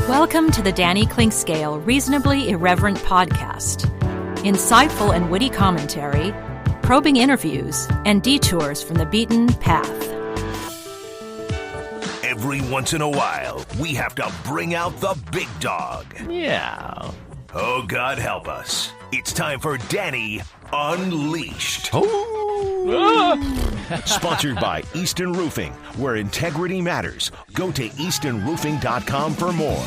Welcome to the Danny Clinkscale Reasonably Irreverent podcast. Insightful and witty commentary, probing interviews, and detours from the beaten path. Every once in a while, we have to bring out the big dog. Yeah. Oh, God help us. It's time for Danny Unleashed. Sponsored by Easton Roofing, where integrity matters. Go to eastonroofing.com for more.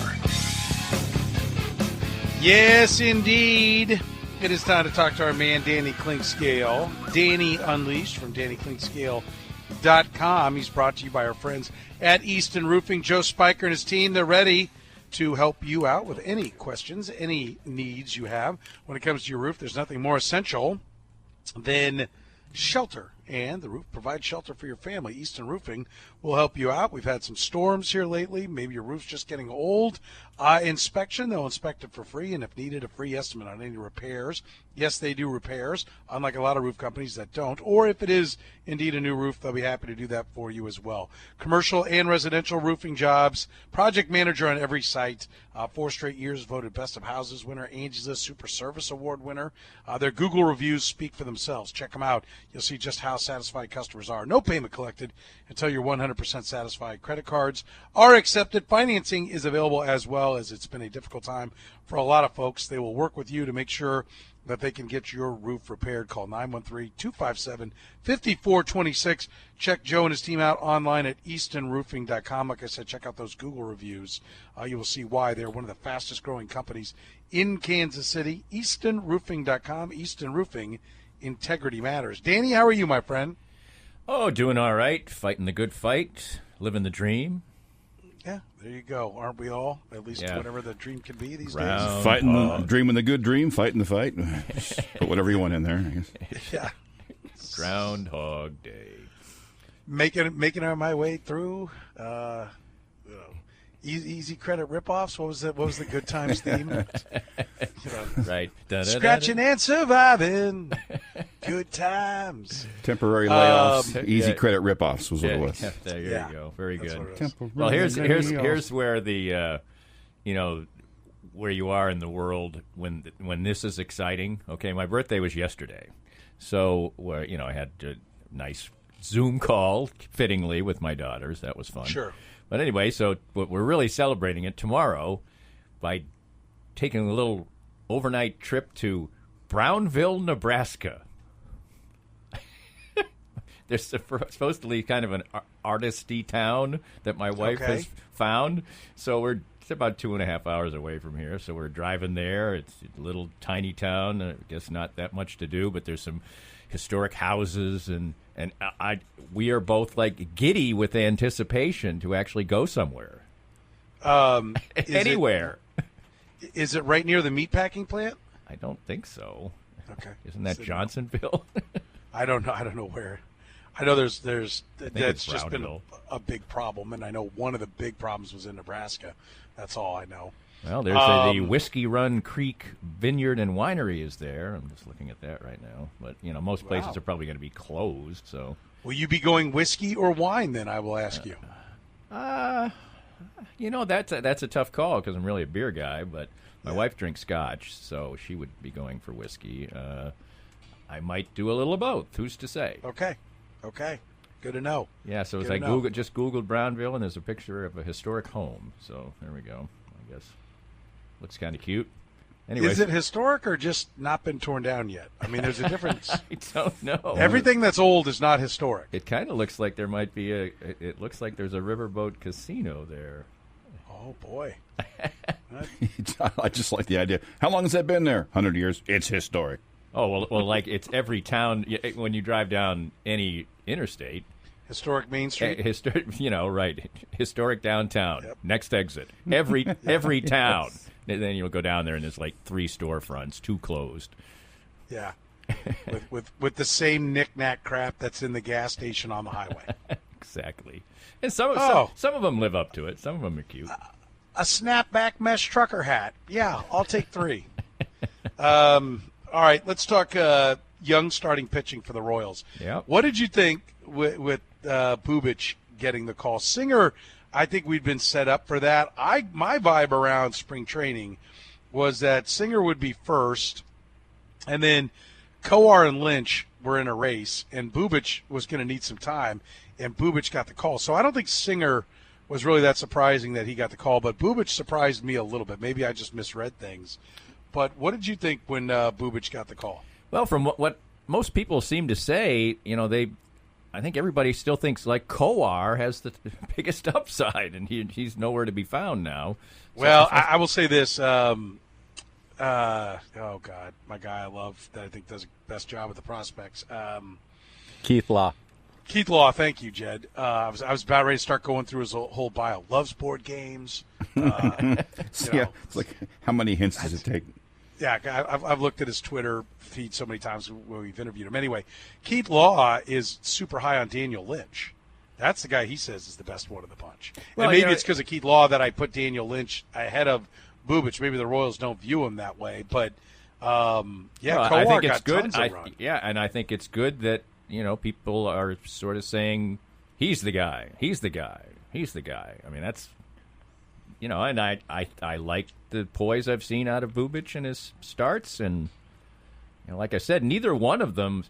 Yes, indeed. It is time to talk to our man, Danny Clinkscale. Danny Unleashed from DannyClinkscale.com. He's brought to you by our friends at Easton Roofing. Joe Spiker and his team, they're ready to help you out with any questions, any needs you have. When it comes to your roof, there's nothing more essential than shelter, and the roof provides shelter for your family. Easton Roofing will help you out. We've had some storms here lately. Maybe your roof's just getting old. Inspection, they'll inspect it for free, and if needed, a free estimate on any repairs. Yes, they do repairs, unlike a lot of roof companies that don't. Or if it is indeed a new roof, they'll be happy to do that for you as well. Commercial and residential roofing jobs. Project manager on every site. 4 straight years voted Best of Houses winner. Angie's List Super Service Award winner. Their Google reviews speak for themselves. Check them out. You'll see just how satisfied customers are. No payment collected until you're 100% satisfied. Credit cards are accepted. Financing is available as well, as it's been a difficult time for a lot of folks. They will work with you to make sure that they can get your roof repaired. Call 913-257-5426. Check Joe and his team out online at eastonroofing.com. Like I said, check out those Google reviews. You will see why they're one of the fastest growing companies in Kansas City. eastonroofing.com. Easton Roofing, integrity matters. Danny, how are you, my friend? Oh, doing all right. Fighting the good fight. Living the dream. Yeah, there you go. Aren't we all? At least whatever the dream can be these days. Dreaming the good dream, fighting the fight. Put whatever you want in there, I guess. Yeah. Groundhog Day. Making my way through. Easy credit ripoffs. What was the good times theme? Right. Scratching and surviving. Good times. Temporary layoffs. Easy credit ripoffs was what it was. There you go. Very good. Well, here's where the where you are in the world when this is exciting. Okay, my birthday was yesterday, so I had a nice Zoom call, fittingly, with my daughters. That was fun. Sure. But anyway, so we're really celebrating it tomorrow by taking a little overnight trip to Brownville, Nebraska. There's supposedly kind of an artisty town that my wife has found. So it's about 2.5 hours away from here. So we're driving there. It's a little tiny town. I guess not that much to do, but there's some historic houses, and we are both like giddy with anticipation to actually go somewhere. Anywhere. Is it right near the meatpacking plant? I don't think so. Okay. Isn't that Johnsonville? I don't know where. I know that's just been a big problem, and I know one of the big problems was in Nebraska. That's all I know. Well, there's the Whiskey Run Creek Vineyard and Winery is there. I'm just looking at that right now. But, most places are probably going to be closed. So, will you be going whiskey or wine then, I will ask you? That's a tough call because I'm really a beer guy. But my wife drinks scotch, so she would be going for whiskey. I might do a little of both. Who's to say? Okay. Good to know. Yeah, so as I Googled Brownville, and there's a picture of a historic home. So there we go, I guess. Looks kind of cute. Anyways. Is it historic or just not been torn down yet? I mean, there's a difference. I don't know. Everything that's old is not historic. It kind of looks like there might be it looks like there's a riverboat casino there. Oh, boy. I just like the idea. How long has that been there? 100 years. It's historic. Oh, well, like it's every town. When you drive down any interstate. Historic Main Street? Right. Historic downtown. Yep. Next exit. Every town. And then you'll go down there, and there's like 3 storefronts, 2 closed. Yeah. with the same knick-knack crap that's in the gas station on the highway. Exactly. And some of them live up to it. Some of them are cute. A snapback mesh trucker hat. Yeah, I'll take 3. All right, let's talk young starting pitching for the Royals. Yeah. What did you think with Bubic getting the call? Singer I think we'd been set up for that. My vibe around spring training was that Singer would be first, and then Kowar and Lynch were in a race, and Bubic was going to need some time, and Bubic got the call. So I don't think Singer was really that surprising that he got the call, but Bubic surprised me a little bit. Maybe I just misread things. But what did you think when Bubic got the call? Well, from what most people seem to say, I think everybody still thinks like Kowar has the biggest upside, and he's nowhere to be found now. Well, I will say this. Oh, God, my guy I love that I think does the best job with the prospects. Keith Law. Keith Law, thank you, Jed. I was about ready to start going through his whole bio. Loves board games. It's like, how many hints does it take? Yeah, I've looked at his Twitter feed so many times when we've interviewed him. Anyway, Keith Law is super high on Daniel Lynch. That's the guy he says is the best one of the bunch. Well, and maybe it's because of Keith Law that I put Daniel Lynch ahead of Bubic. Maybe the Royals don't view him that way. But, Kowar I think it's got good. tons of run. Yeah, and I think it's good that, people are sort of saying, he's the guy. He's the guy. He's the guy. I mean, that's, and I like the poise I've seen out of Bubic in his starts. And, like I said, neither one of them,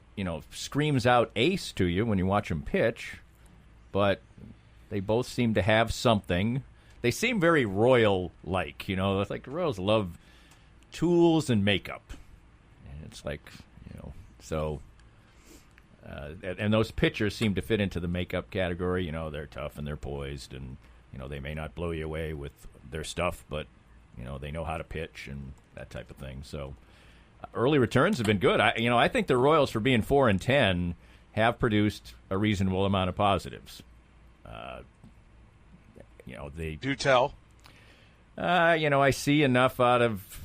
screams out ace to you when you watch them pitch. But they both seem to have something. They seem very Royal-like, It's like the Royals love tools and makeup. And it's like, so... and those pitchers seem to fit into the makeup category. They're tough and they're poised, and they may not blow you away with their stuff, but they know how to pitch and that type of thing. So early returns have been good. I think the Royals, for being 4-10, have produced a reasonable amount of positives. They do tell. I see enough out of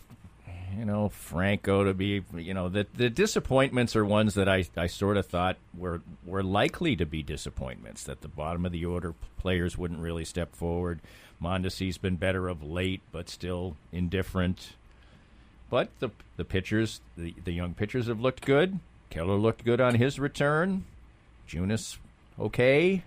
Franco to be, the disappointments are ones that I sort of thought were likely to be disappointments, that the bottom of the order players wouldn't really step forward. Mondesi's been better of late, but still indifferent. But the pitchers, the young pitchers have looked good. Keller looked good on his return. Junis, okay.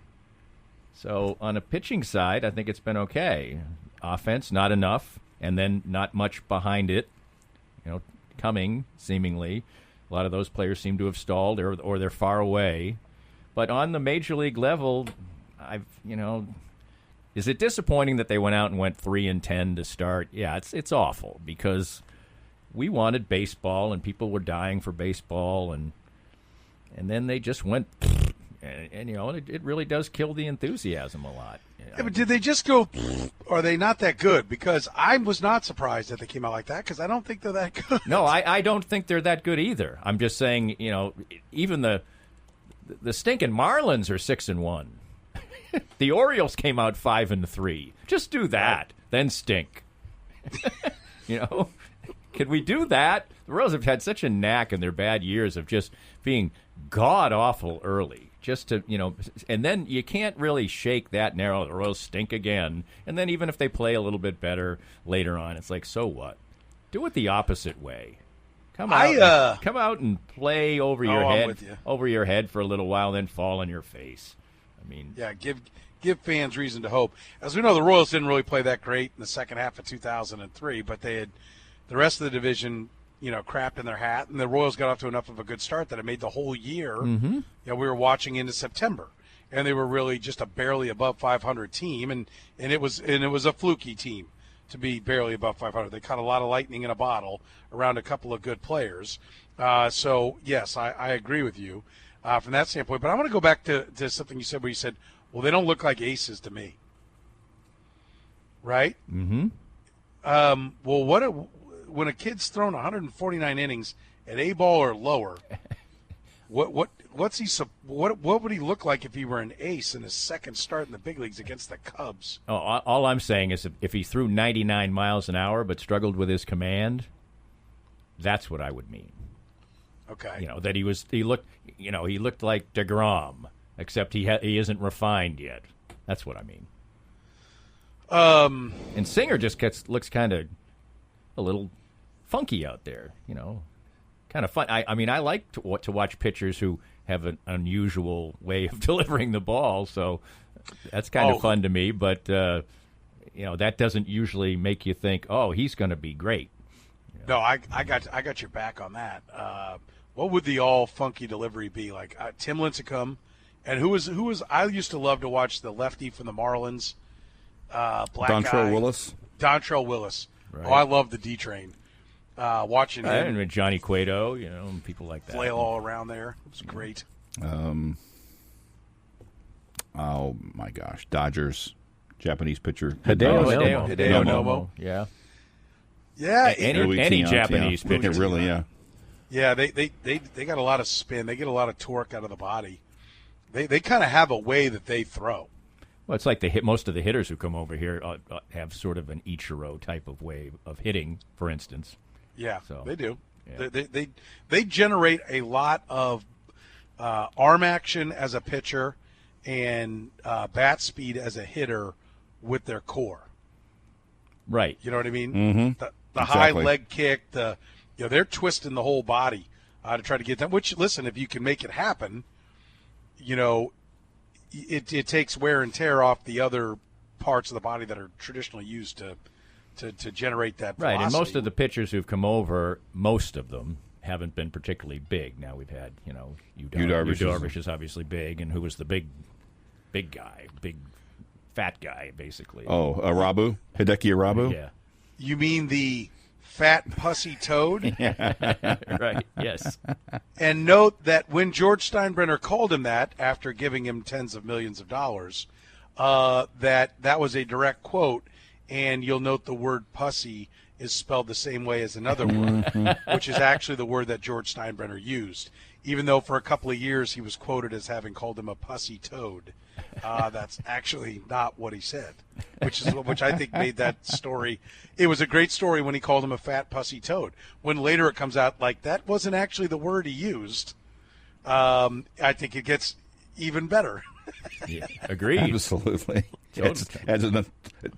So on a pitching side, I think it's been okay. Offense, not enough, and then not much behind it. Coming, seemingly. A lot of those players seem to have stalled or they're far away. But on the major league level, is it disappointing that they went out and went 3-10 to start? Yeah, it's awful because we wanted baseball and people were dying for baseball, and then they just went, and it really does kill the enthusiasm a lot. Yeah, but did they just go, or are they not that good? Because I was not surprised that they came out like that, because I don't think they're that good. No, I don't think they're that good either. I'm just saying, even the stinking Marlins are 6-1. The Orioles came out 5-3. Just do that, then stink. Could we do that? The Royals have had such a knack in their bad years of just being god-awful early. Just to, and then you can't really shake that narrow. The Royals stink again. And then even if they play a little bit better later on, it's like, so what? Do it the opposite way. Come out and play over your head for a little while, then fall on your face. I mean, yeah, give fans reason to hope. As we know, the Royals didn't really play that great in the second half of 2003, but they had the rest of the division, crapped in their hat, and the Royals got off to enough of a good start that it made the whole year. Mm-hmm. We were watching into September, and they were really just a barely above 500 team, and it was a fluky team to be barely above 500. They caught a lot of lightning in a bottle around a couple of good players. So yes, I agree with you from that standpoint. But I want to go back to something you said where you said, well, they don't look like aces to me, right? Mm-hmm. Well, when a kid's thrown 149 innings at A ball or lower, what would he look like if he were an ace in his second start in the big leagues against the Cubs? Oh, all I'm saying is if he threw 99 miles an hour but struggled with his command, that's what I would mean. Okay. That he looked like DeGrom, except he isn't refined yet. That's what I mean. And Singer just looks kind of a little funky out there, kind of fun. I mean, I like to watch pitchers who have an unusual way of delivering the ball. So, That's kind of fun to me, but that doesn't usually make you think, oh, he's going to be great. No, I got your back on that. What would the all funky delivery be like? Tim Lincecum, and who was? I used to love to watch the lefty from the Marlins, black Dontrell guy. Willis. Dontrell Willis. Right. Oh, I love the D Train. Watching him, and Johnny Cueto, and people like that. flail all around there. It was great. Oh my gosh, Dodgers Japanese pitcher Hideo Nomo. Yeah. Yeah, Any Japanese pitcher. Really, yeah. Yeah, they got a lot of spin. They get a lot of torque out of the body. They kind of have a way that they throw. Well, it's like most of the hitters who come over here have sort of an Ichiro type of way of hitting, for instance. Yeah, So, they do. yeah. They generate a lot of arm action as a pitcher and bat speed as a hitter with their core. Right. You know what I mean? Mm-hmm. The high leg kick, they're twisting the whole body to try to get that. Which, listen, if you can make it happen, it takes wear and tear off the other parts of the body that are traditionally used to generate that velocity. Right, and most of the pitchers who've come over, most of them haven't been particularly big. Now we've had, Yu Darvish is obviously big, and who was the big guy, big fat guy, basically. Oh, Hideki Arabu? Yeah. You mean the fat, pussy toad? Right, yes. And note that when George Steinbrenner called him that after giving him tens of millions of dollars, that was a direct quote, and you'll note the word pussy is spelled the same way as another word, which is actually the word that George Steinbrenner used, even though for a couple of years he was quoted as having called him a pussy toad. That's actually not what he said, which I think made that story. It was a great story when he called him a fat pussy toad. When later it comes out like that wasn't actually the word he used, I think it gets even better. Yeah, agreed. Absolutely. It adds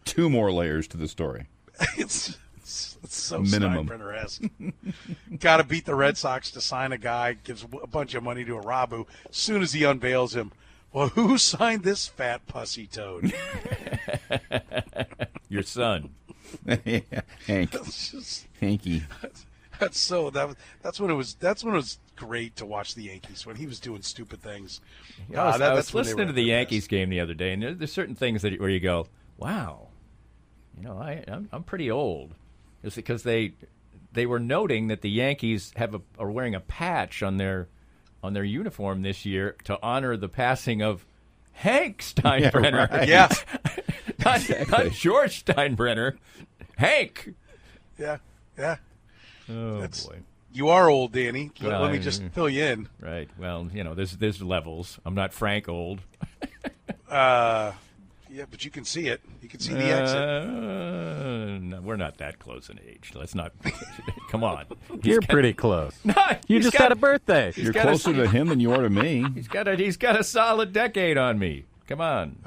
2 more layers to the story. It's so Minimum. Steinbrenner-esque. Got to beat the Red Sox to sign a guy, gives a bunch of money to Arabu. As soon as he unveils him, well, who signed this fat pussy toad? Your son. Hank. Hanky. That's when it was great to watch the Yankees when he was doing stupid things. I was listening to the Yankees game the other day, and there's certain things where you go, wow, I'm pretty old. It's because they were noting that the Yankees are wearing a patch on their uniform this year to honor the passing of Hank Steinbrenner. Yeah, Yeah. Not George Steinbrenner. Hank. Yeah. Oh, boy. You are old, Danny. Well, Let me just fill you in. Right. Well, there's levels. I'm not Frank old. Yeah, but you can see it. You can see the exit. No, we're not that close in age. Let's not. Come on. You're pretty close. No, You just had a birthday. You're closer to him than you are to me. He's got a solid decade on me. Come on.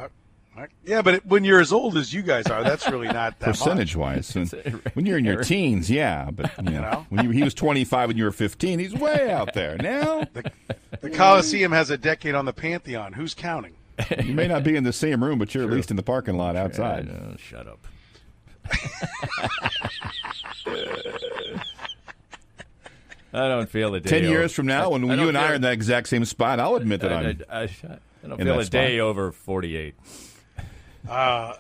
Yeah, but when you're as old as you guys are, that's really not that Percentage-wise. When you're in your teens, yeah. But, when he was 25 and you were 15, he's way out there. Now? The Coliseum has a decade on the Pantheon. Who's counting? You may not be in the same room, but you're at least in the parking lot outside. Shut up. I don't feel a day. 10 years from now, when you and I are in that exact same spot, I'll admit that I don't feel a day over 48. I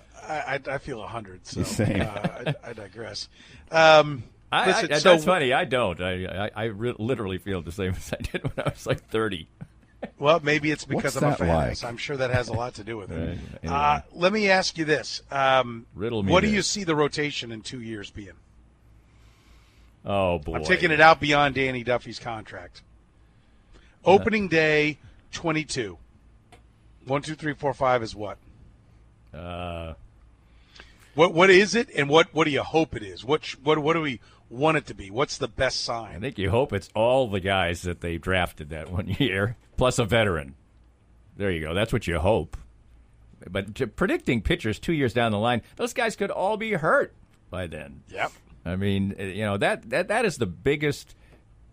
feel 100, so Same. I digress. That's funny. I don't. I literally feel the same as I did when I was like 30. Well, maybe it's because What's I'm a that fan. like? I'm sure that has a lot to do with it. Right. Anyway. Let me ask you this. Riddle me what do this. you see the rotation in 2 years being? Oh, boy. I'm taking it out beyond Danny Duffy's contract. Opening day, 22. 1, 2, 3, 4, 5 is what? What is it, and what do you hope it is? What do we want it to be? What's the best sign? I think you hope it's all the guys that they drafted that 1 year, plus a veteran. There you go. That's what you hope. But predicting pitchers 2 years down the line, those guys could all be hurt by then. Yep. I mean, that is the biggest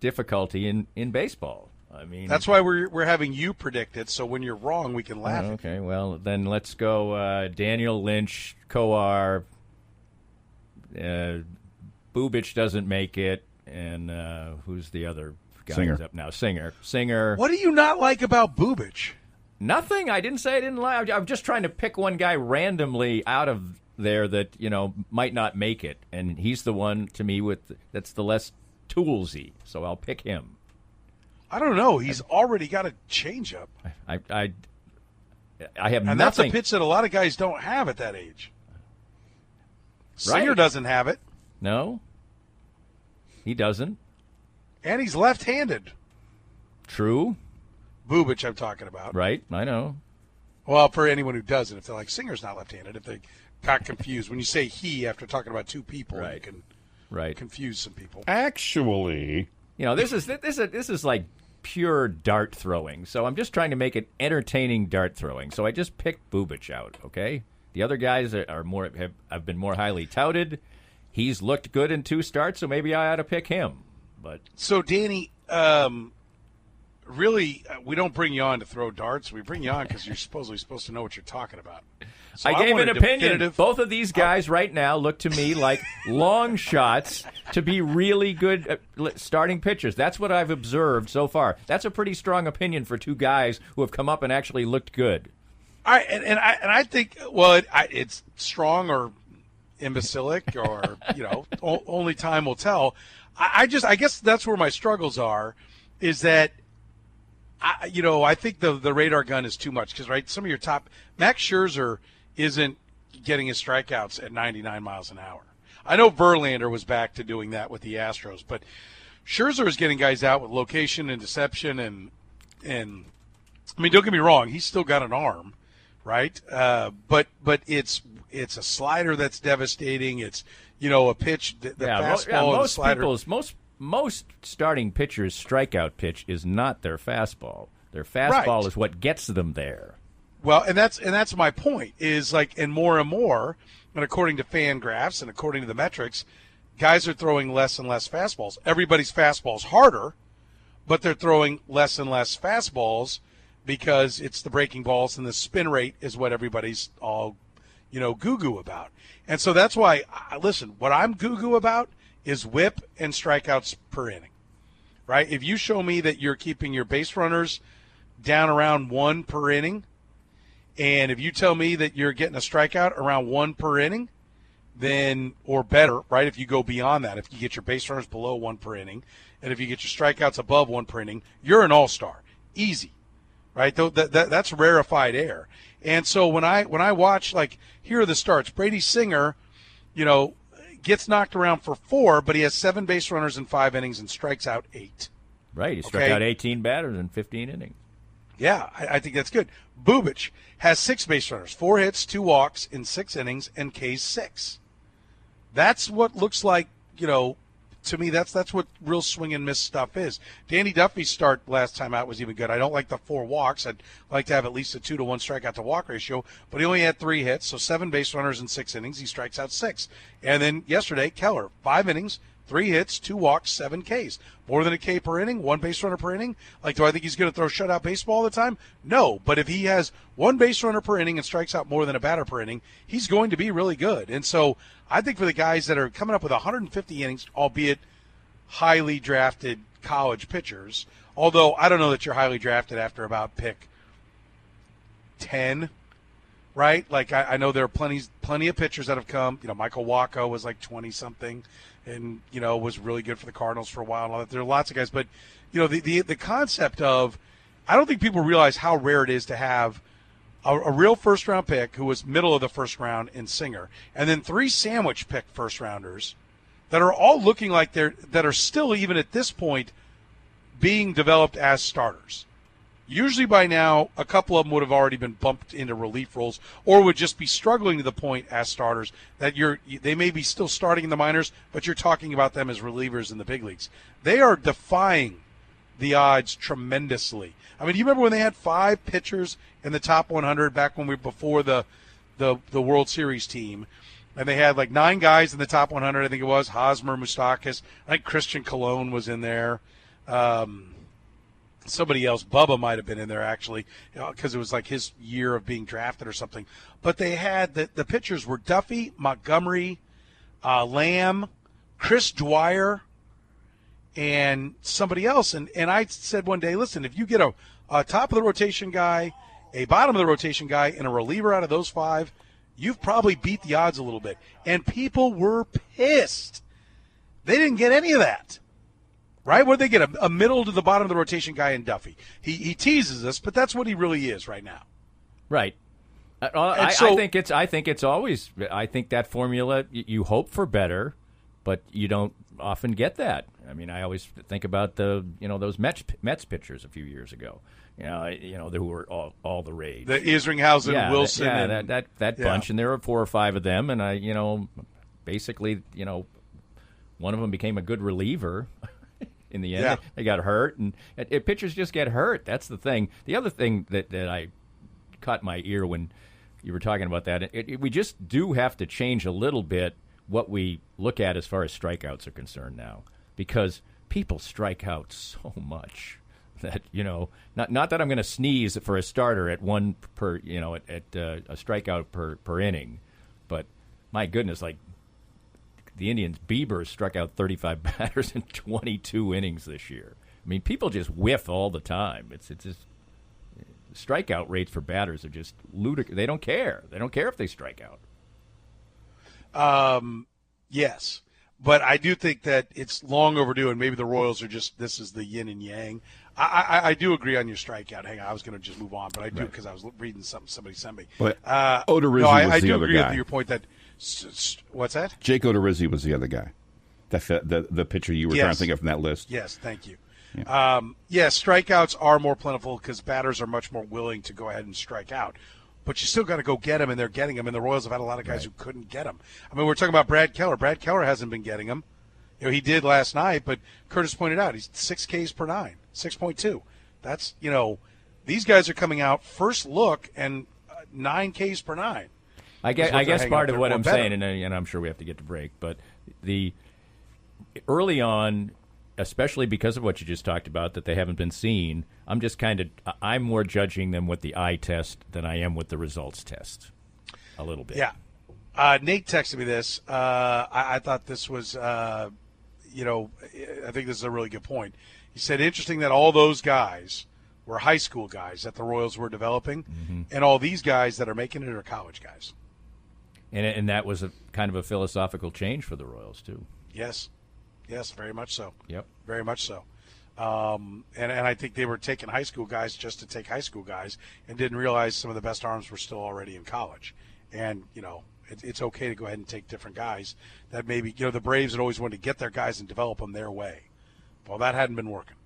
difficulty in baseball. I mean, that's why we're having you predict it, so when you're wrong, we can laugh. Okay, well, then let's go Daniel Lynch, Coar, Bubich doesn't make it, and who's the other guy who's up now? Singer. What do you not like about Bubich? Nothing. I didn't say I didn't like. I'm just trying to pick one guy randomly out of there that might not make it, and he's the one to me that's the less toolsy. So I'll pick him. I don't know. He's already got a changeup. I have and nothing. That's a pitch that a lot of guys don't have at that age. Singer Right. doesn't have it. No, he doesn't. And he's left-handed. True. Bubich, I'm talking about. Right, I know. Well, for anyone who doesn't, if they're like, Singer's not left-handed, if they got confused. When you say he after talking about two people, you can confuse some people. Actually, this is like pure dart throwing. So I'm just trying to make it entertaining dart throwing. So I just picked Bubich out, okay? The other guys have been more highly touted. He's looked good in 2 starts, so maybe I ought to pick him. But so, Danny, really, we don't bring you on to throw darts. We bring you on because you're supposedly supposed to know what you're talking about. So I gave want an a opinion. definitive- Both of these guys right now look to me like long shots to be really good starting pitchers. That's what I've observed so far. That's a pretty strong opinion for 2 guys who have come up and actually looked good. All right, and I think, well, it's strong or imbecilic or, only time will tell. I guess that's where my struggles are, is that, I think the radar gun is too much because, right, some of your top – Max Scherzer isn't getting his strikeouts at 99 miles an hour. I know Verlander was back to doing that with the Astros, but Scherzer is getting guys out with location and deception and I mean, don't get me wrong, he's still got an arm, right? But it's a slider that's devastating. It's, a pitch, the fastball and the slider. Most starting pitchers' strikeout pitch is not their fastball. Their fastball is what gets them there. Well, and that's my point, is like, and more, and according to FanGraphs and according to the metrics, guys are throwing less and less fastballs. Everybody's fastball's harder, but they're throwing less and less fastballs because it's the breaking balls and the spin rate is what everybody's all, goo-goo about. And so that's why, listen, what I'm goo-goo about is whip and strikeouts per inning, right? If you show me that you're keeping your base runners down around 1 per inning, and if you tell me that you're getting a strikeout around 1 per inning, then, or better, right, if you go beyond that, if you get your base runners below 1 per inning, and if you get your strikeouts above 1 per inning, you're an all-star. Easy, right? That's rarefied air. And so when I watch, like, here are the starts. Brady Singer, gets knocked around for 4, but he has 7 base runners in 5 innings and strikes out 8. Right, he struck out 18 batters in 15 innings. Yeah, I think that's good. Bubich has 6 base runners, 4 hits, 2 walks in 6 innings, and K's 6. That's what looks like, to me, that's what real swing and miss stuff is. Danny Duffy's start last time out was even good. I don't like the 4 walks. I'd like to have at least a 2-to-1 strikeout to walk ratio, but he only had 3 hits, so 7 base runners in 6 innings. He strikes out 6. And then yesterday, Keller, 5 innings, 3 hits, 2 walks, 7 Ks. More than a K per inning, 1 base runner per inning. Like, do I think he's going to throw shutout baseball all the time? No, but if he has 1 base runner per inning and strikes out more than a batter per inning, he's going to be really good. And so I think for the guys that are coming up with 150 innings, albeit highly drafted college pitchers, although I don't know that you're highly drafted after about pick 10, right? Like, I know there are plenty of pitchers that have come. Michael Wacha was like 20-something and, was really good for the Cardinals for a while and all that. There are lots of guys. But, the concept of – I don't think people realize how rare it is to have a real first-round pick who was middle of the first round in Singer, and then 3 sandwich pick first-rounders that are all looking like that are still, even at this point, being developed as starters. Usually by now, a couple of them would have already been bumped into relief roles or would just be struggling to the point as starters that they may be still starting in the minors, but you're talking about them as relievers in the big leagues. They are defying the odds tremendously. I mean, do you remember when they had 5 pitchers in the top 100 back when before the World Series team? And they had like 9 guys in the top 100, I think it was. Hosmer, Moustakas. I think Christian Colon was in there. somebody else, Bubba might have been in there actually, because it was like his year of being drafted or something. But they had the pitchers were Duffy, Montgomery, Lamb, Chris Dwyer, and somebody else. And I said one day, listen, if you get a top of the rotation guy, a bottom of the rotation guy, and a reliever out of those 5, you've probably beat the odds a little bit. And people were pissed. They didn't get any of that. Right? What did they get? A middle to the bottom of the rotation guy in Duffy. He teases us, but that's what he really is right now. Right. I think it's always. I think that formula. You hope for better, but you don't often get that. I mean, I always think about those Mets pitchers a few years ago. Who were all the rage. The Isringhausen, Wilson, that bunch, and there were 4 or 5 of them, and basically, one of them became a good reliever. In the end, they got hurt, and pitchers just get hurt. That's the thing. The other thing that I caught my ear when you were talking about that, we just do have to change a little bit what we look at as far as strikeouts are concerned now, because people strike out so much that not that I'm going to sneeze for a starter at one per at a strikeout per inning, but my goodness, like. The Indians' Bieber struck out 35 batters in 22 innings this year. I mean, people just whiff all the time. It's just strikeout rates for batters are just ludicrous. They don't care. They don't care if they strike out. Yes, but I do think that it's long overdue, and maybe the Royals are just this is the yin and yang. I do agree on your strikeout. Hang on, I was going to just move on, but I do because I was reading something somebody sent me. But Odorizzi was the other guy. I do agree with your point that. What's that? Jake Odorizzi was the other guy. The pitcher you were trying to think of from that list. Yes, thank you. Yeah. Strikeouts are more plentiful because batters are much more willing to go ahead and strike out. But you still got to go get them, and they're getting them. And the Royals have had a lot of guys who couldn't get them. I mean, we're talking about Brad Keller. Brad Keller hasn't been getting them. He did last night, but Curtis pointed out he's 6 Ks per 9, 6.2. That's, these guys are coming out first look and 9 Ks per 9. I guess part of what I'm saying, and I'm sure we have to get to break, but the early on, especially because of what you just talked about, that they haven't been seen, I'm more judging them with the eye test than I am with the results test, a little bit. Yeah. Nate texted me this. I thought this was, I think this is a really good point. He said, interesting that all those guys were high school guys that the Royals were developing, and all these guys that are making it are college guys. And that was a kind of a philosophical change for the Royals, too. Yes, very much so. Yep. Very much so. And I think they were taking high school guys just to take high school guys and didn't realize some of the best arms were still already in college. And, it's okay to go ahead and take different guys that maybe, the Braves had always wanted to get their guys and develop them their way. Well, that hadn't been working.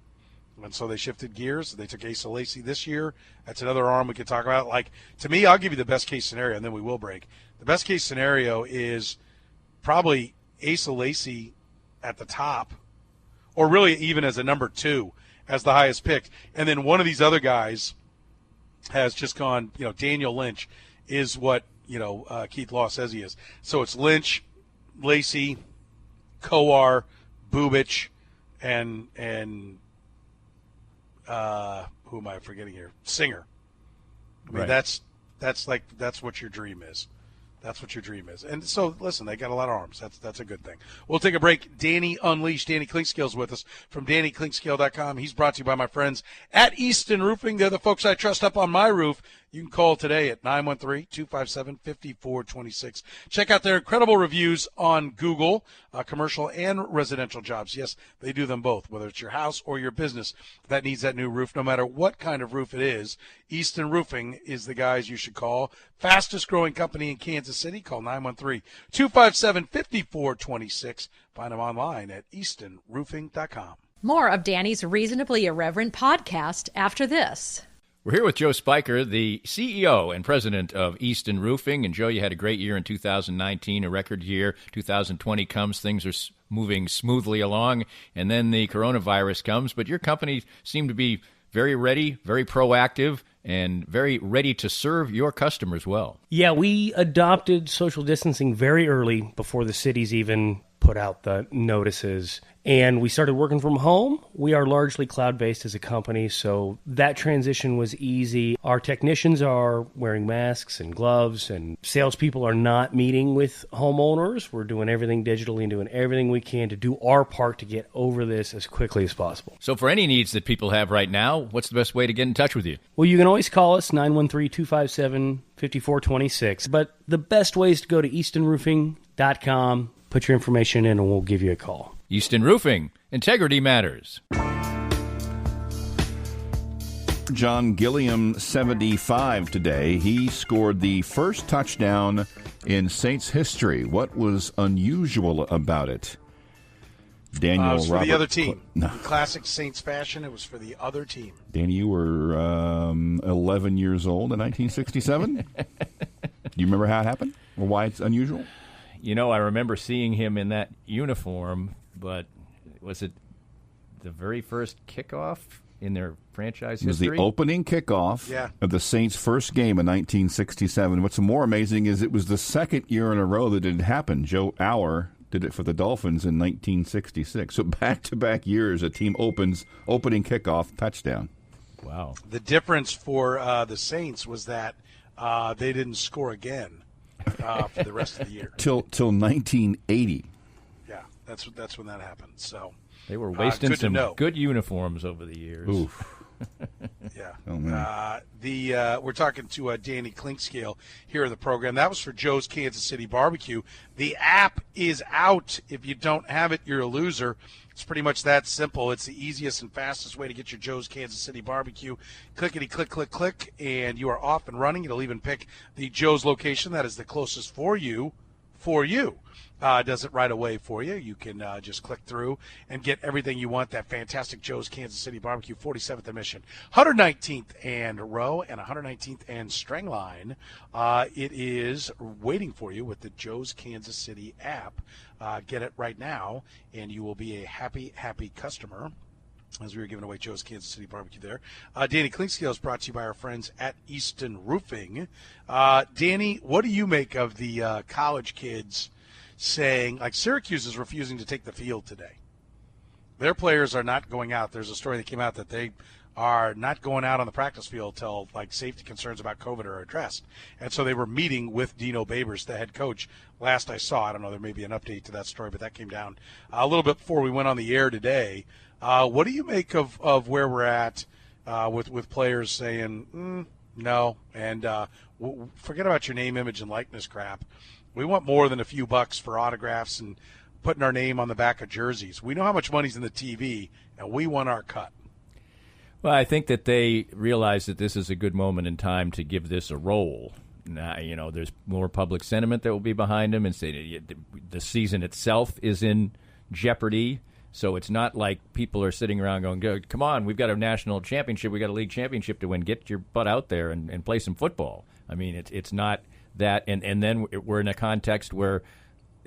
And so they shifted gears. They took Asa Lacy this year. That's another arm we could talk about. Like, to me, I'll give you the best case scenario, and then we will break. The best case scenario is probably Asa Lacy at the top, or really even as a number 2, as the highest picked. And then one of these other guys has just gone, Daniel Lynch is what, Keith Law says he is. So it's Lynch, Lacy, Kowar, Bubich, and who am I forgetting here? Singer. I mean, right. that's what your dream is. That's what your dream is. And so, listen, they got a lot of arms. That's a good thing. We'll take a break. Danny Unleashed, Danny Clinkscale's with us from DannyClinkscale.com. He's brought to you by my friends at Easton Roofing. They're the folks I trust up on my roof. You can call today at 913-257-5426. Check out their incredible reviews on Google, commercial and residential jobs. Yes, they do them both, whether it's your house or your business that needs that new roof. No matter what kind of roof it is, Easton Roofing is the guys you should call. Fastest growing company in Kansas City. Call 913-257-5426. Find them online at eastonroofing.com. More of Danny's Reasonably Irreverent podcast after this. We're here with Joe Spiker, the CEO and president of Easton Roofing. And, Joe, you had a great year in 2019, a record year. 2020 comes, things are moving smoothly along, and then the coronavirus comes. But your company seemed to be very ready, very proactive, and very ready to serve your customers well. Yeah, we adopted social distancing very early before the cities even put out the notices. And we started working from home. We are largely cloud-based as a company, so that transition was easy. Our technicians are wearing masks and gloves, and salespeople are not meeting with homeowners. We're doing everything digitally and doing everything we can to do our part to get over this as quickly as possible. So for any needs that people have right now, what's the best way to get in touch with you? Well, you can always call us, 913-257-5426. But the best way is to go to eastonroofing.com, put your information in, and we'll give you a call. Easton Roofing. Integrity matters. John Gilliam, 75 today. He scored the first touchdown in Saints history. What was unusual about it? Daniel, it was for Robert, the other team. No. In classic Saints fashion, it was for the other team. Danny, you were 11 years old in 1967. Do you remember how it happened or why it's unusual? You know, I remember seeing him in that uniform, but was it the very first kickoff in their franchise history? It was the opening kickoff of the Saints' first game in 1967. What's more amazing is it was the second year in a row that it happened. Joe Auer did it for the Dolphins in 1966. So back-to-back years, a team opening kickoff touchdown. Wow. The difference for the Saints was that they didn't score again for the rest of the year. Till 1980. Yeah, that's when that happened. So they were wasting some good uniforms over the years. Oof. Yeah. Oh, man. We're talking to Danny Clinkscale here in the program. That was for Joe's Kansas City Barbecue. The app is out. If you don't have it, you're a loser. It's pretty much that simple. It's the easiest and fastest way to get your Joe's Kansas City Barbecue. Clickety, click, click, click, and you are off and running. It'll even pick the Joe's location that is the closest for you. Does it right away for you. You can just click through and get everything you want. That fantastic Joe's Kansas City Barbecue, 47th and Mission, 119th and Row, and 119th and Strangline. It is waiting for you with the Joe's Kansas City app. Get it right now, and you will be a happy, happy customer. As we were giving away Joe's Kansas City Barbecue there. Danny Clinkscale is brought to you by our friends at Easton Roofing. Danny, what do you make of the college kids saying, like Syracuse is refusing to take the field today? Their players are not going out. There's a story that came out that they are not going out on the practice field till like safety concerns about COVID are addressed. And so they were meeting with Dino Babers, the head coach. Last I saw, I don't know, there may be an update to that story, but that came down a little bit before we went on the air today. What do you make of where we're at with players saying no and forget about your name, image, and likeness crap? We want more than a few bucks for autographs and putting our name on the back of jerseys. We know how much money's in the TV, and we want our cut. Well, I think that they realize that this is a good moment in time to give this a roll. Now, you know, there's more public sentiment that will be behind them, and say the season itself is in jeopardy. So it's not like people are sitting around going, come on, we've got a national championship, we've got a league championship to win. Get your butt out there and play some football. I mean, it's not that. And then we're in a context where,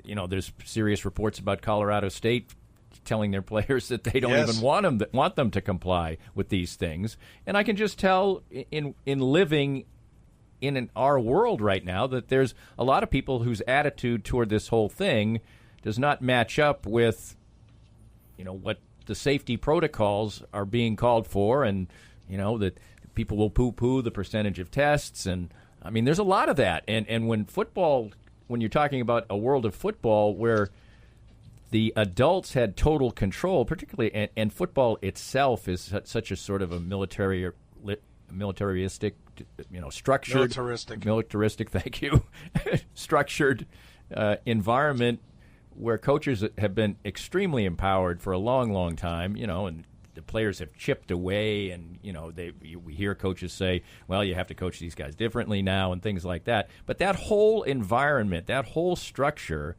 you know, there's serious reports about Colorado State telling their players that they don't even want them to comply with these things. And I can just tell in living in our world right now that there's a lot of people whose attitude toward this whole thing does not match up with, you know, what the safety protocols are being called for, and, you know, that people will poo-poo the percentage of tests. And, I mean, there's a lot of that. And when you're talking about a world of football where the adults had total control, particularly, and football itself is such a sort of a militaristic, you know, structured. Militaristic, thank you. Structured environment where coaches have been extremely empowered for a long, long time, you know, and the players have chipped away, and, you know, we hear coaches say, well, you have to coach these guys differently now and things like that. But that whole environment, that whole structure,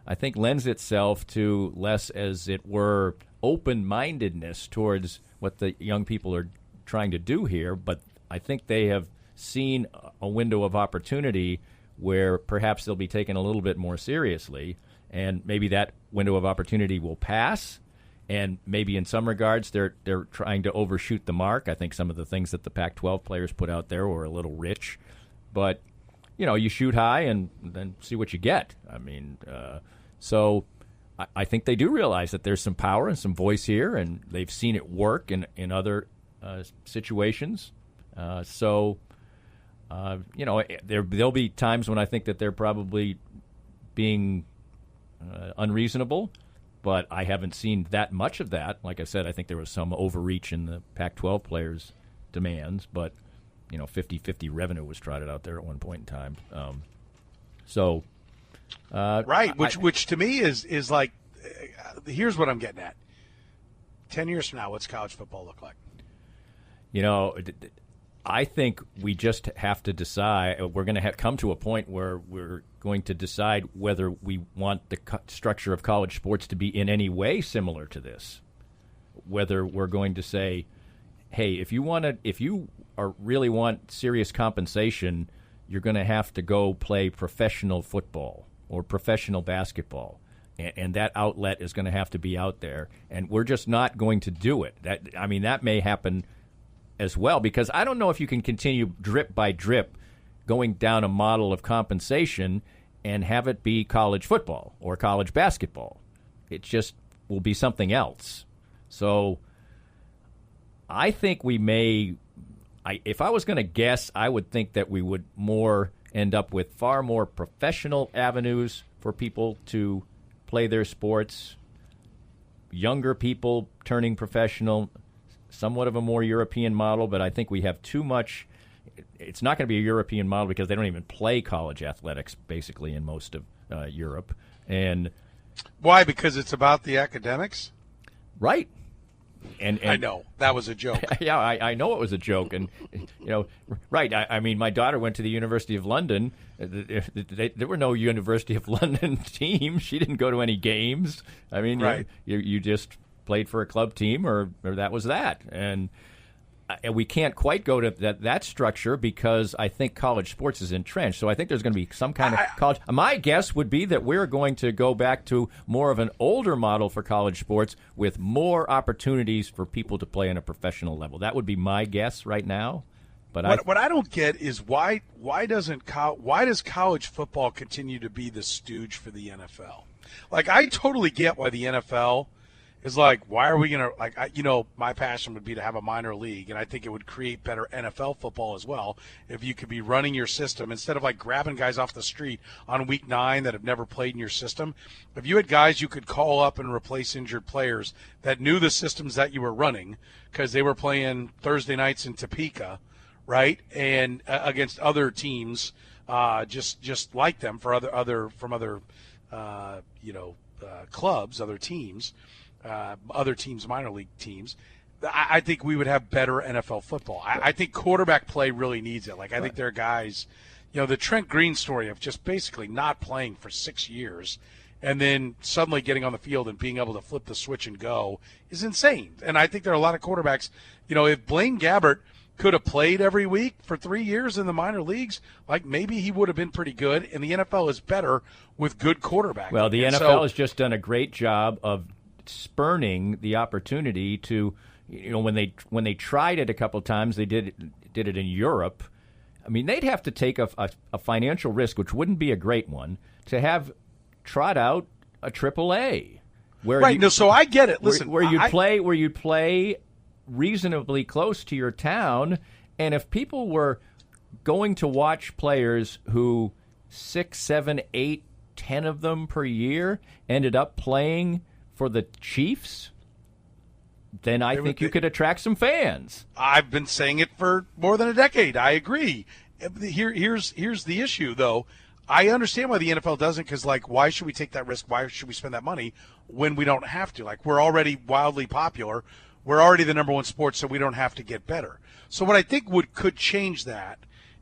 I think lends itself to less, as it were, open-mindedness towards what the young people are trying to do here. But I think they have seen a window of opportunity where perhaps they'll be taken a little bit more seriously. And maybe that window of opportunity will pass, and maybe in some regards they're trying to overshoot the mark. I think some of the things that the Pac-12 players put out there were a little rich. But, you know, you shoot high and then see what you get. I mean, so I think they do realize that there's some power and some voice here, and they've seen it work in other situations. There'll be times when I think that they're probably being unreasonable, but I haven't seen that much of that. Like I said, I think there was some overreach in the Pac-12 players' demands, but 50-50 revenue was trotted out there at one point in time. Right, which to me is like, here's what I'm getting at. 10 years from now, what's college football look like? I think we just have to decide. We're going to come to a point where we're going to decide whether we want the structure of college sports to be in any way similar to this. Whether we're going to say, hey, if you really want serious compensation, you're going to have to go play professional football or professional basketball, and that outlet is going to have to be out there, and we're just not going to do it. That may happen as well, because I don't know if you can continue drip by drip going down a model of compensation and have it be college football or college basketball. It just will be something else. So I think we may, if I was going to guess, I would think that we would end up with far more professional avenues for people to play their sports, younger people turning professional, somewhat of a more European model, but I think we have too much. It's not going to be a European model because they don't even play college athletics basically in most of Europe. And why? Because it's about the academics? Right. And I know that was a joke. Yeah, I know it was a joke, and right. I mean, my daughter went to the University of London. There were no University of London teams. She didn't go to any games. I mean, right. You just played for a club team, or that was that, and we can't quite go to that structure because I think college sports is entrenched. So I think there's going to be some kind of college. My guess would be that we're going to go back to more of an older model for college sports with more opportunities for people to play on a professional level. That would be my guess right now. But what I don't get is why does college football continue to be the stooge for the NFL? Like, I totally get why the NFL is like, why are we going to, my passion would be to have a minor league, and I think it would create better NFL football as well if you could be running your system instead of like grabbing guys off the street on week 9 that have never played in your system. If you had guys you could call up and replace injured players that knew the systems that you were running because they were playing Thursday nights in Topeka, right, and against other teams just like them from other clubs, other teams. Other teams, minor league teams, I think we would have better NFL football. I think quarterback play really needs it. Like, I think there are guys, the Trent Green story of just basically not playing for 6 years and then suddenly getting on the field and being able to flip the switch and go is insane. And I think there are a lot of quarterbacks, if Blaine Gabbert could have played every week for 3 years in the minor leagues, like maybe he would have been pretty good. And the NFL is better with good quarterbacks. Well, the NFL has just done a great job of spurning the opportunity to, when they tried it a couple of times, they did it in Europe. I mean, they'd have to take a financial risk, which wouldn't be a great one, to have trot out a AAA. So I get it. Listen, where you'd play reasonably close to your town, and if people were going to watch players who 6, 7, 8, 10 of them per year ended up playing for the Chiefs, then I think you could attract some fans. I've been saying it for more than a decade. I agree. Here's the issue, though. I understand why the NFL doesn't, because, why should we take that risk? Why should we spend that money when we don't have to? We're already wildly popular. We're already the number one sport, so we don't have to get better. So what I think could change that,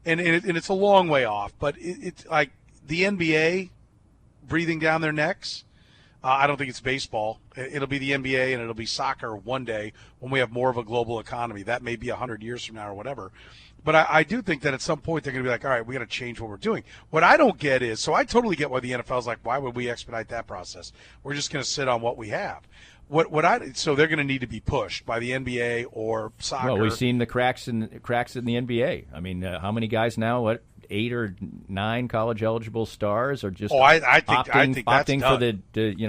and it's a long way off, but it's like the NBA breathing down their necks. I don't think it's baseball. It'll be the NBA and it'll be soccer one day when we have more of a global economy. That may be 100 years from now or whatever. But I do think that at some point they're going to be like, all right, we got to change what we're doing. What I don't get is, so I totally get why the NFL is like, why would we expedite that process? We're just going to sit on what we have. So they're going to need to be pushed by the NBA or soccer. Well, we've seen the cracks in the NBA. I mean, how many guys now? 8 or 9 college-eligible stars are just I think that's opting done. for the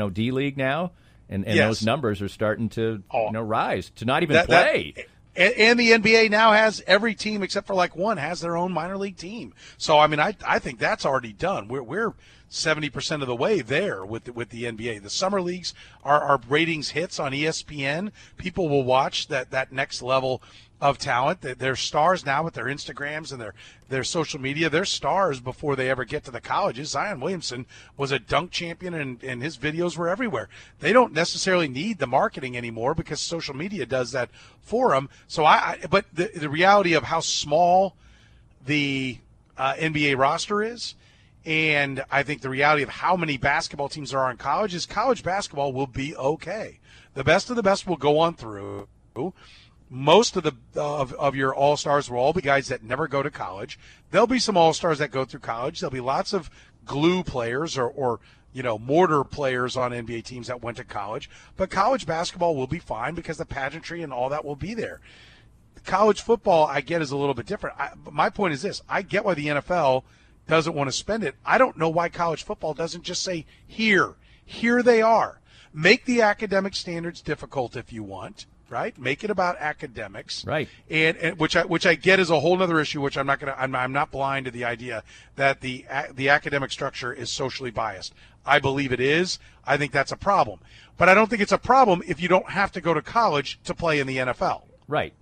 D League now, and Yes. those numbers are starting to rise to not even play. And the NBA now has every team except for like one has their own minor league team. So I mean, I think that's already done. We're 70% of the way there with the NBA. The summer leagues are ratings hits on ESPN. People will watch that next level of talent. They're stars now with their Instagrams and their social media. They're stars before they ever get to the colleges. Zion Williamson was a dunk champion, and his videos were everywhere. They don't necessarily need the marketing anymore because social media does that for them. So but the reality of how small the NBA roster is, and I think the reality of how many basketball teams there are in college is college basketball will be okay. The best of the best will go on through. Most of the of your all-stars will all be guys that never go to college. There'll be some all-stars that go through college. There'll be lots of glue players or mortar players on NBA teams that went to college. But college basketball will be fine because the pageantry and all that will be there. College football, I get, is a little bit different. My point is this. I get why the NFL doesn't want to spend it. I don't know why college football doesn't just say, here they are. Make the academic standards difficult if you want. Right, make it about academics, right, and which I get is a whole other issue. Which I'm not blind to the idea that the academic structure is socially biased. I believe it is. I think that's a problem, but I don't think it's a problem if you don't have to go to college to play in the NFL. Right,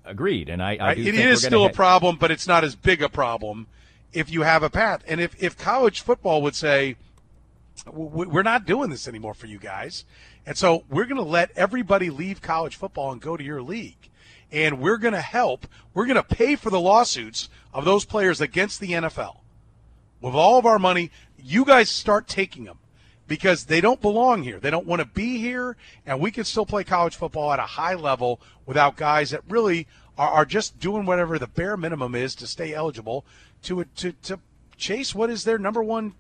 agreed. And I do it think is still a problem, but it's not as big a problem if you have a path. And if college football would say, we're not doing this anymore for you guys. And so we're going to let everybody leave college football and go to your league. And we're going to help. We're going to pay for the lawsuits of those players against the NFL. With all of our money, you guys start taking them because they don't belong here. They don't want to be here. And we can still play college football at a high level without guys that really are just doing whatever the bare minimum is to stay eligible to chase what is their number one,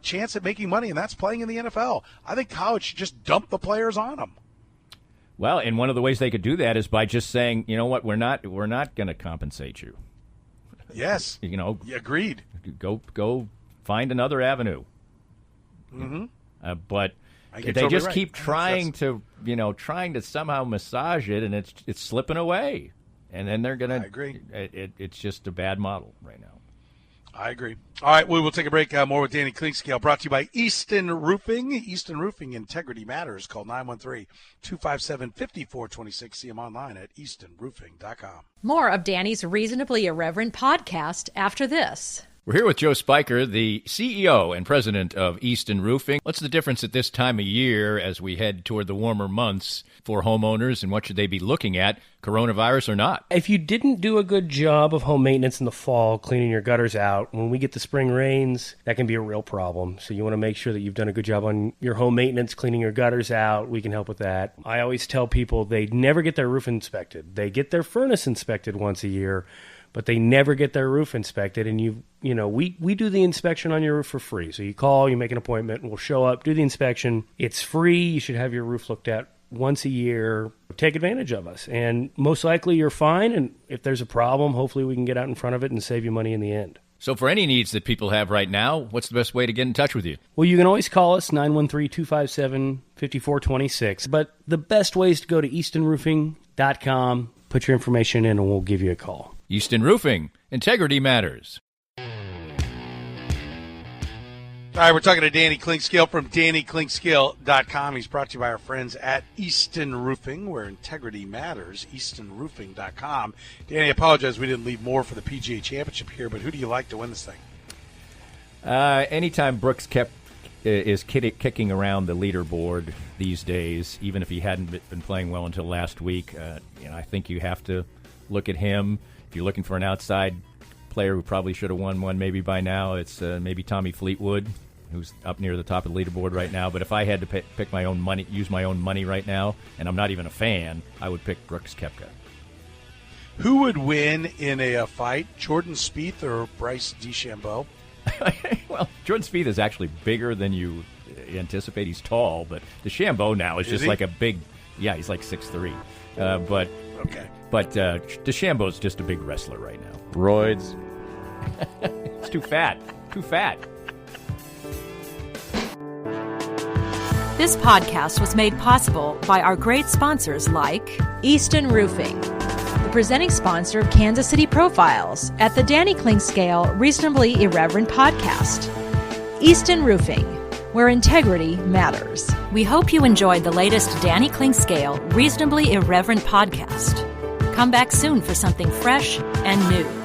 chance at making money, and that's playing in the NFL. I think college should just dump the players on them. Well, and one of the ways they could do that is by just saying, you know what, we're not going to compensate you. Yes. Agreed. Go find another avenue. Mm-hmm. But they totally just keep trying to somehow massage it, and it's slipping away. And then they're going to. I agree. It's just a bad model right now. I agree. All right, we will take a break. More with Danny Clinkscale, brought to you by Easton Roofing. Easton Roofing, integrity matters. Call 913-257-5426. See him online at eastonroofing.com. More of Danny's Reasonably Irreverent podcast after this. We're here with Joe Spiker, the CEO and president of Easton Roofing. What's the difference at this time of year as we head toward the warmer months for homeowners, and what should they be looking at, coronavirus or not? If you didn't do a good job of home maintenance in the fall, cleaning your gutters out, when we get the spring rains, that can be a real problem. So you want to make sure that you've done a good job on your home maintenance, cleaning your gutters out. We can help with that. I always tell people they never get their roof inspected. They get their furnace inspected once a year, but they never get their roof inspected. And we do the inspection on your roof for free. So you call, you make an appointment, and we'll show up, do the inspection. It's free. You should have your roof looked at once a year. Take advantage of us. And most likely you're fine. And if there's a problem, hopefully we can get out in front of it and save you money in the end. So for any needs that people have right now, what's the best way to get in touch with you? Well, you can always call us, 913-257-5426. But the best way is to go to eastonroofing.com, put your information in, and we'll give you a call. Easton Roofing. Integrity matters. All right, we're talking to Danny Clinkscale from DannyClinkscale.com. He's brought to you by our friends at Easton Roofing, where integrity matters, eastonroofing.com. Danny, I apologize we didn't leave more for the PGA Championship here, but who do you like to win this thing? Anytime Brooks is kicking around the leaderboard these days, even if he hadn't been playing well until last week, I think you have to look at him. If you're looking for an outside player who probably should have won one maybe by now, it's maybe Tommy Fleetwood, who's up near the top of the leaderboard right now. But if I had to pick my own money, use my own money right now, and I'm not even a fan, I would pick Brooks Koepka. Who would win in a fight, Jordan Spieth or Bryce DeChambeau? Well, Jordan Spieth is actually bigger than you anticipate. He's tall, but DeChambeau now is just like a big, he's like 6'3". But DeChambeau's just a big wrestler right now. Roids. It's too fat. Too fat. This podcast was made possible by our great sponsors like Easton Roofing, the presenting sponsor of Kansas City Profiles at the Danny Kling Scale Reasonably Irreverent podcast. Easton Roofing, where integrity matters. We hope you enjoyed the latest Danny Kling Scale Reasonably Irreverent podcast. Come back soon for something fresh and new.